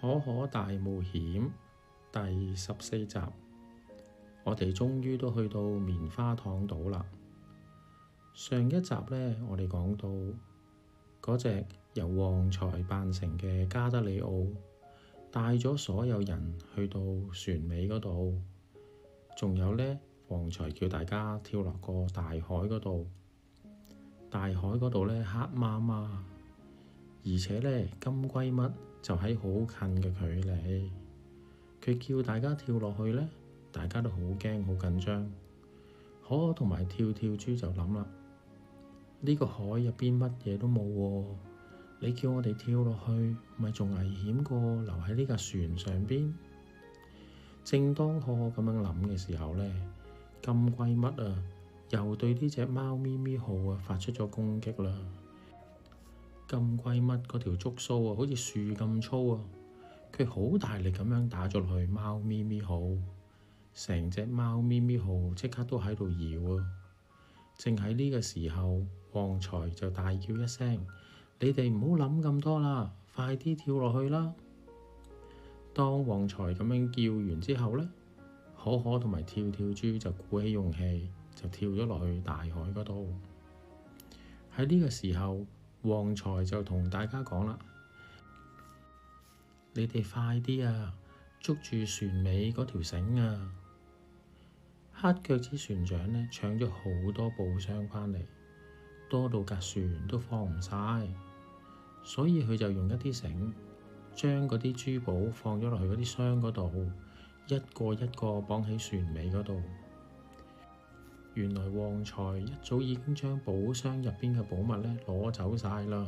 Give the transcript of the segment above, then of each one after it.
可可大冒險第14集，我哋終於都去到棉花糖島啦。上一集呢，我哋講到嗰隻由旺財扮成嘅加德里奧，帶咗所有人去到船尾嗰度，仲有呢，旺財叫大家跳落個大海嗰度。大海嗰度呢，黑麻麻，而且呢，金龜嘜就喺好近嘅距離。佢叫大家跳落去呢，大家都好驚好緊張。可可同埋跳跳豬就諗啦，呢個海入邊乜嘢都冇喎，你叫我哋跳落去，咪仲危險過留喺呢架船上邊。正當可可咁樣諗嘅時候呢，金龜嘜啊又對呢隻貓咪咪號啊發出咗攻擊啦。金龜嘜嗰條觸鬚啊，好似樹咁粗啊！佢好大力咁樣打咗落去貓咪咪號，成隻貓咪咪號即刻都喺度搖啊！正喺呢個時候，旺財就大叫一聲：你哋唔好諗咁多啦，快啲跳落去啦！當旺財咁樣叫完之後呢，可可同埋跳跳豬就鼓起勇氣，就跳咗落去大海嗰度。喺呢個時候，旺財就同大家講啦：你哋快啲啊，捉住船尾嗰條繩啊！黑腳趾船長呢，搶咗好多寶箱返嚟，多到架船都放唔晒，所以佢就用一啲繩將嗰啲珠寶放咗落去嗰啲箱嗰度，一個一個綁喺船尾嗰度。原來旺財一早已經將寶箱入邊嘅寶物呢攞走晒啦，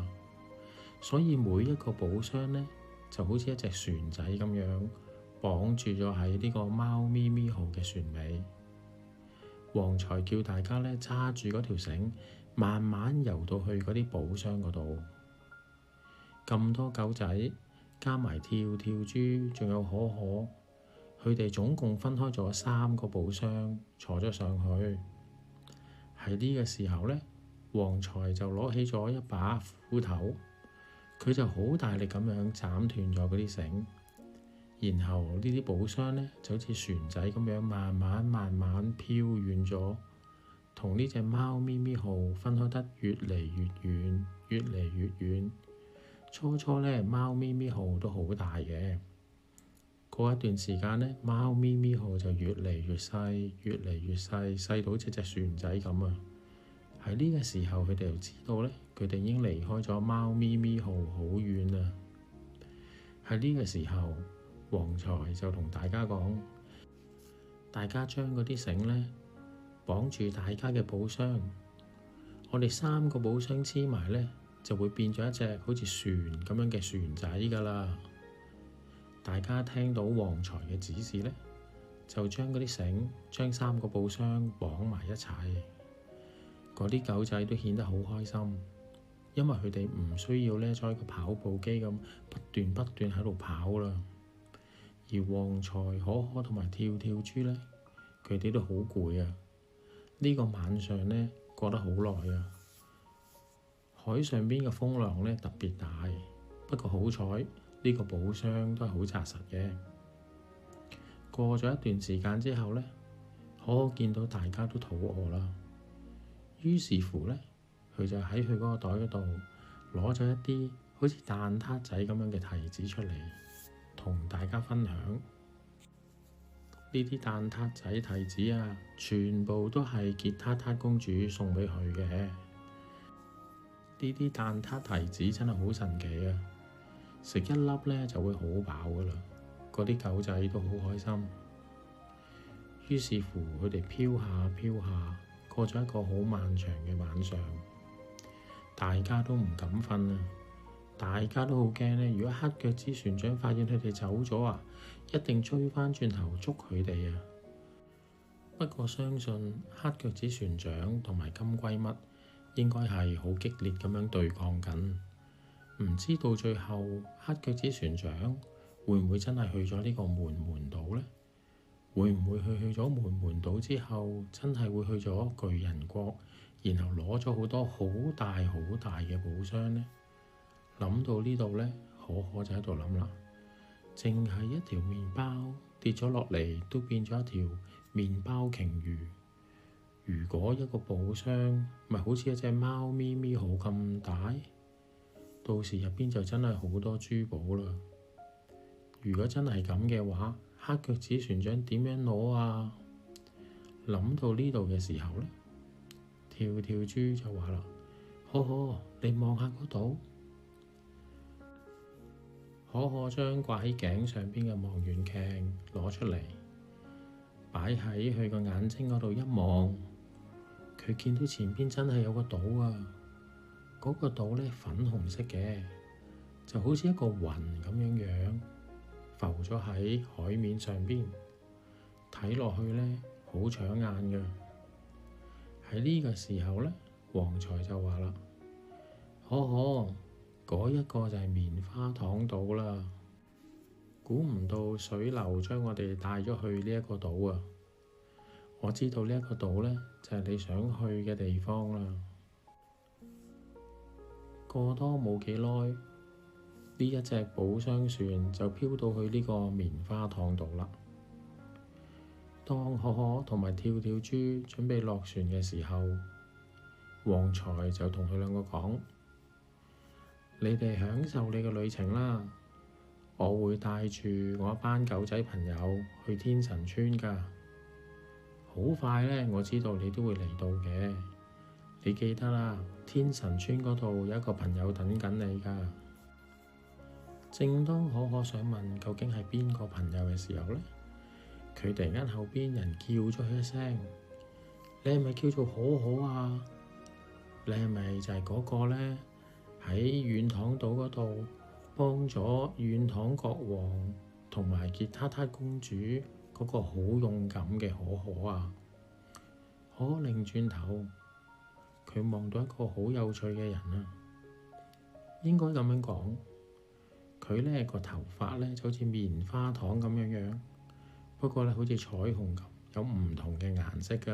所以每一個寶箱呢就好似一隻船仔咁樣綁住咗喺呢個貓咪咪號嘅船尾。旺財叫大家呢揸住嗰條繩，慢慢游到去嗰啲寶箱嗰度。咁多狗仔加埋跳跳豬，仲有可可，佢哋總共分開咗3個寶箱，坐咗上去。喺呢個時候呢，旺財就攞起咗一把斧頭，佢就好大力咁樣斬斷咗嗰啲繩，然後呢啲寶箱呢，就好似船仔咁樣慢慢飄遠咗，同呢隻貓咪咪號分開得越嚟越遠，越嚟越遠。初初呢，貓咪咪號都好大嘅，過一段時間呢，貓咪咪號就越嚟越細，越嚟越細，細到好似隻船仔咁啊！喺呢個時候，佢哋就知道呢，佢哋已經離開咗貓咪咪號好遠啦。喺呢個時候，旺財就同大家講：大家將嗰啲繩呢綁住大家嘅寶箱，我哋3個寶箱黐埋呢，就會變咗一隻好似船咁樣嘅船仔㗎啦。大家聽到旺財嘅指示呢，就將嗰啲繩將3個寶箱綁埋一齊。嗰啲狗仔都顯得好開心，因為佢哋唔需要呢再一個跑步機咁不斷喺度跑啦。而旺財、可可同埋跳跳豬呢，佢哋都好攰啊！呢個晚上呢，過得好耐啊。海上邊嘅風浪呢特別大，不過好彩呢個寶箱都係好紮實嘅。過咗一段時間之後呢，可可見到大家都肚餓啦，於是乎呢，佢就喺佢嗰個袋嗰度攞咗一啲好似蛋撻仔咁樣嘅提子出嚟，同大家分享。呢啲蛋撻仔提子啊，全部都係傑塔塔公主送俾佢嘅。呢啲蛋撻提子真係好神奇啊！食一粒呢就會好飽噶啦，嗰啲狗仔都好開心。於是乎，佢哋飄下飄下，過咗一個好漫長嘅晚上，大家都唔敢瞓啊！大家都好驚呢，如果黑腳趾船長發現佢哋走咗啊，一定追返轉頭捉佢哋啊！不過相信黑腳趾船長同埋金龜嘜應該係好激烈咁樣對抗緊，唔知到最後黑腳趾船長會唔會真係去咗呢個悶悶島呢？會唔會去咗悶悶島之後，真係會去咗巨人國，然後攞咗好多好大嘅寶箱呢？諗到呢度呢，可可就喺度諗啦，淨係一條麵包跌咗落嚟，都變咗一條麵包鯨魚。如果一個寶箱咪好似一隻貓咪咪好咁大，到時入邊就真係好多珠寶啦。如果真係咁嘅話，黑腳趾船長點樣攞啊？諗到呢度嘅時候呢，跳跳豬就話啦：可可，你望下嗰度。可可將掛喺頸上邊嘅望遠鏡攞出嚟，擺喺佢個眼睛嗰度一望，佢見到前邊真係有個島啊！嗰個島呢，粉紅色嘅，就好似一個雲咁樣浮咗喺海面上邊，睇落去呢，好搶眼嘅。喺呢個時候呢，旺財就話啦：可可，嗰一個就係棉花糖島啦。估唔到水流將我哋帶咗去呢一個島啊！我知道呢一個島呢，就係你想去嘅地方啦。過多冇幾耐，呢一隻寶箱船就飄到去呢個棉花糖島啦。當可可同埋跳跳豬準備落船嘅時候，旺財就同佢兩個講：你哋享受你嘅旅程啦，我會帶住我一班狗仔朋友去天神村㗎。好快呢，我知道你都會嚟到嘅。你記得啦，天神村嗰度有一個朋友等緊你㗎。正當可可想問究竟係邊個朋友嘅時候呢，佢突然間後邊人叫咗佢一聲：你係咪叫做可可啊？你係咪就係嗰個呢？喺軟糖島嗰度幫咗軟糖國王同埋杰塔塔公主嗰個好勇敢嘅可可啊？可可擰轉頭，佢望到一個好有趣嘅人啊！應該咁樣講，佢呢個頭髮呢就好似棉花糖咁樣樣，不過呢好似彩虹咁，有唔同嘅顏色㗎。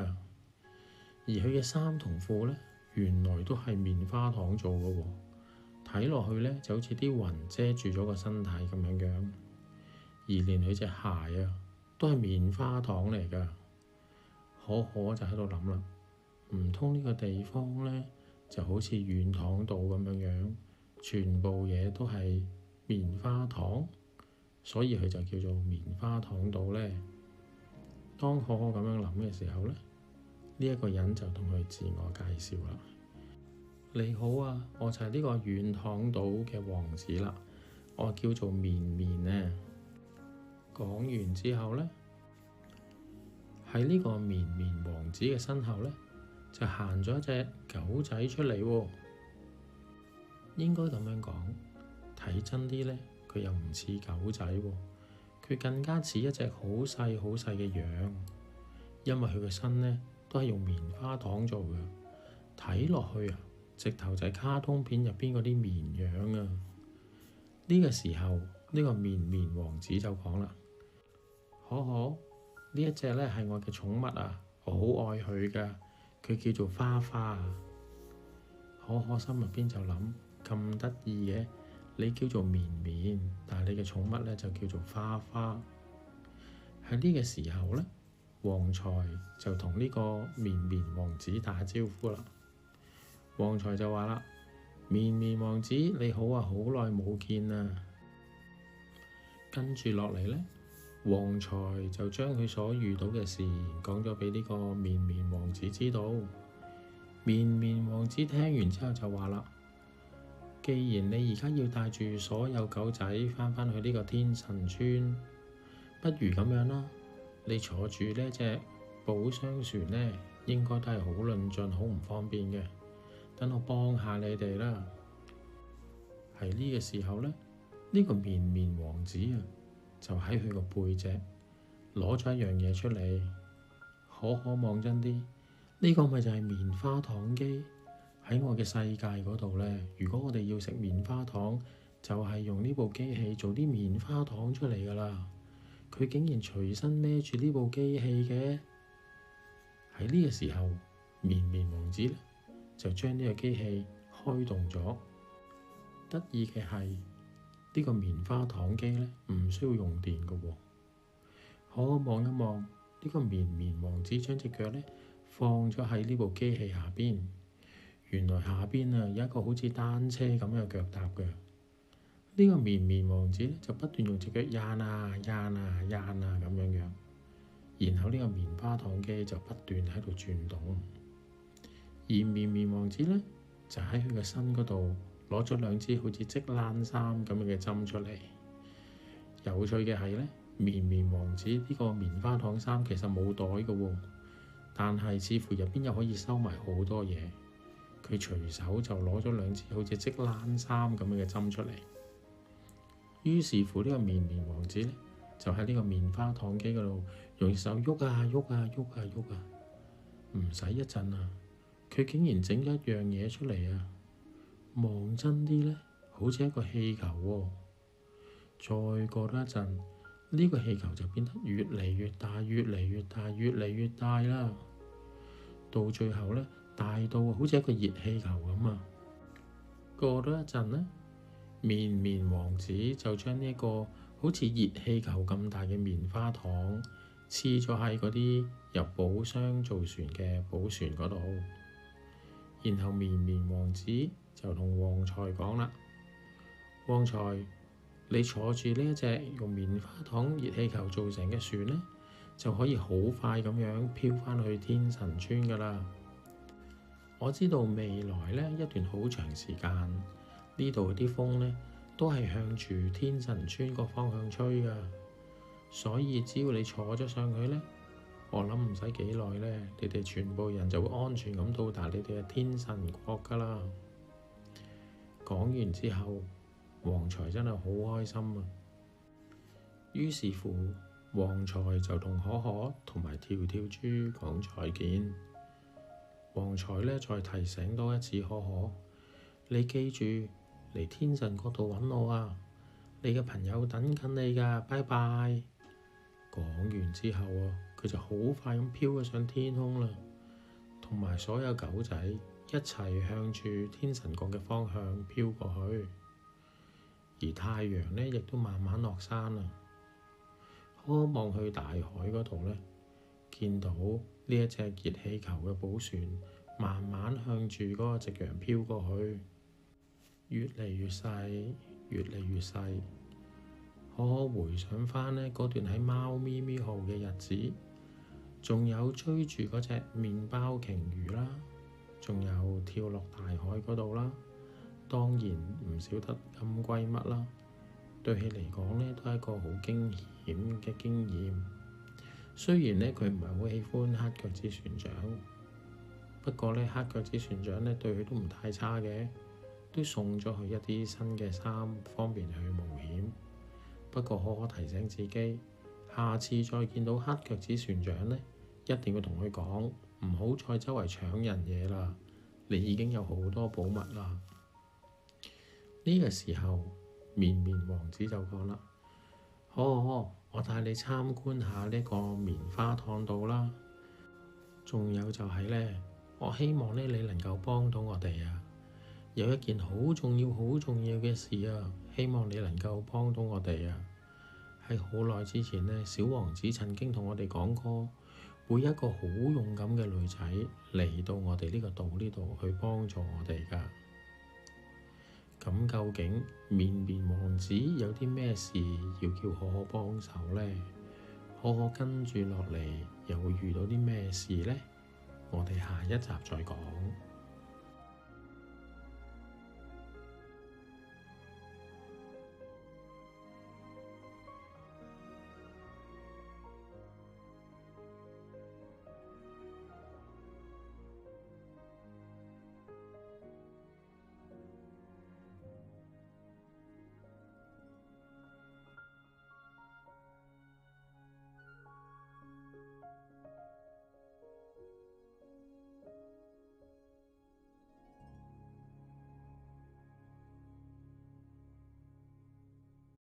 而佢嘅衫同褲呢，原來都係棉花糖做嘅喎，睇落去呢就好似啲雲遮住咗個身體咁樣樣。而連佢隻鞋啊，都係棉花糖嚟㗎。可可就喺度諗啦，唔通呢個地方呢就好似軟糖島咁樣樣，全部嘢都係棉花糖，所以佢就叫做棉花糖島呢。當可可咁樣諗嘅時候呢，呢一個人就同佢自我介紹啦：你好啊，我就係呢個軟糖島嘅王子啦，我叫做綿綿呢。講完之後呢，喺呢個綿綿王子嘅身後呢，就行咗一隻狗仔出嚟喎。應該咁樣講，睇真啲呢，佢又唔似狗仔喎，佢更加似一隻好細好細嘅羊，因為佢嘅身呢都係用棉花糖做嘅，睇落去啊，直頭就係卡通片入邊嗰啲綿羊啊。呢個時候，呢個綿綿王子就講啦：可可，呢一隻呢係我嘅寵物啊，我好愛佢㗎，佢叫做花花。可可心入邊就諗：咁得意嘅，你叫做綿綿，但係你嘅寵物呢就叫做花花。喺呢個時候呢，旺財就同呢個綿綿王子打招呼啦。旺財就話啦：綿綿王子你好啊，好耐冇見啊！跟住落嚟呢，旺財就將佢所遇到嘅事講咗畀呢個綿綿王子知道。綿綿王子聽完之後就話啦：既然你而家要帶住所有狗仔返返去呢個天神村，不如咁樣啦，你坐住呢隻寶箱船呢，應該都係好論盡、好唔方便嘅。等我幫下你哋啦。喺呢個時候呢，呢個綿綿王子啊，就喺佢個背脊攞咗一樣嘢出嚟。可可望真啲，呢個咪就係棉花糖機。喺我嘅世界嗰度呢，如果我哋要食棉花糖，就係用呢部機器做啲棉花糖出嚟㗎啦。佢竟然隨身孭住呢部機器嘅。喺呢個時候，綿綿王子呢就將呢個機器開動咗。得意嘅係，呢個棉花糖機呢，唔需要用電嘅喎。可望一望呢個綿綿王子將隻腳呢放咗喺呢部機器下邊，原來下邊啊有一個好似單車咁嘅腳踏嘅。呢個綿綿王子呢，就不斷用隻腳掹啊掹啊掹啊咁樣樣，然後呢個棉花糖機就不斷喺度轉動，而綿綿王子呢，就喺佢嘅身嗰度攞咗兩支好似織冷衫咁樣嘅針出嚟。有趣嘅係呢，綿綿王子呢個棉花糖衫其實冇袋嘅喎，但係似乎入邊又可以收埋好多嘢。佢隨手就攞咗兩支好似織冷衫咁樣嘅針出嚟。於是乎呢個綿綿王子呢，就喺呢個棉花糖機嗰度用手喐啊喐啊喐啊喐啊，唔使一陣啊，佢竟然整咗一樣嘢出嚟啊！望真啲呢，好似一個氣球喎。再過多一陣，呢個氣球就變得越嚟越大，越嚟越大，越嚟越大啦。到最後呢，大到好似一個熱氣球咁啊！過多一陣呢，綿綿王子就將呢個好似熱氣球咁大嘅棉花糖黐咗喺嗰啲由寶箱造船嘅寶船嗰度。然後綿綿王子就同旺財講啦：旺財，你坐住呢一隻用棉花糖熱氣球做成嘅船呢，就可以好快咁樣飄返去天神村㗎喇。我知道未來呢一段好長時間，呢度啲風呢都係向住天神村個方向吹㗎，所以只要你坐咗上去呢，我諗唔使幾耐呢，你哋全部人就會安全咁到達你哋嘅天神國㗎喇。講完之後，旺財真係好開心啊！於是乎，旺財就同可可同埋跳跳豬講再見。旺財呢再提醒多一次可可，你記住嚟天神國度揾我啊！你嘅朋友等緊你㗎，拜拜。講完之後啊，佢就好快咁飄咗上天空啦，同埋所有狗仔一齊向住天神國嘅方向飄過去。而太陽呢亦都慢慢落山啦。可望去大海嗰度呢，見到呢一隻熱氣球嘅寶船慢慢向住嗰個夕陽飄過去，越嚟越細，越嚟越細。可回想返呢嗰段喺貓咪咪號嘅日子，仲有追住嗰隻麵包鯨魚啦，仲有跳落大海嗰度啦，當然唔少得金龜乜啦。對佢嚟講呢，都係一個好驚險嘅經驗。雖然呢，佢唔係好喜歡黑腳趾船長，不過呢，黑腳趾船長呢對佢都唔太差嘅，都送咗佢一啲新嘅衫，方便佢冒險。不過可提醒自己，下次再見到黑腳趾船長呢，一定要同佢講，唔好再周圍搶人嘢啦。你已經有好多寶物啦。呢個時候，綿綿王子就講啦：可，我帶你參觀下呢個棉花糖島啦。仲有就係呢，我希望呢，你能夠幫到我哋啊！有一件好重要、好重要嘅事啊！希望你能夠幫到我哋啊！喺好耐之前呢，小王子曾經同我哋講過，會一個好勇敢嘅女仔嚟到我哋呢個島呢度去幫助我哋㗎。咁究竟綿綿王子有啲咩事要叫可可幫手呢？可可跟住落嚟又會遇到啲咩事呢？我哋下一集再講。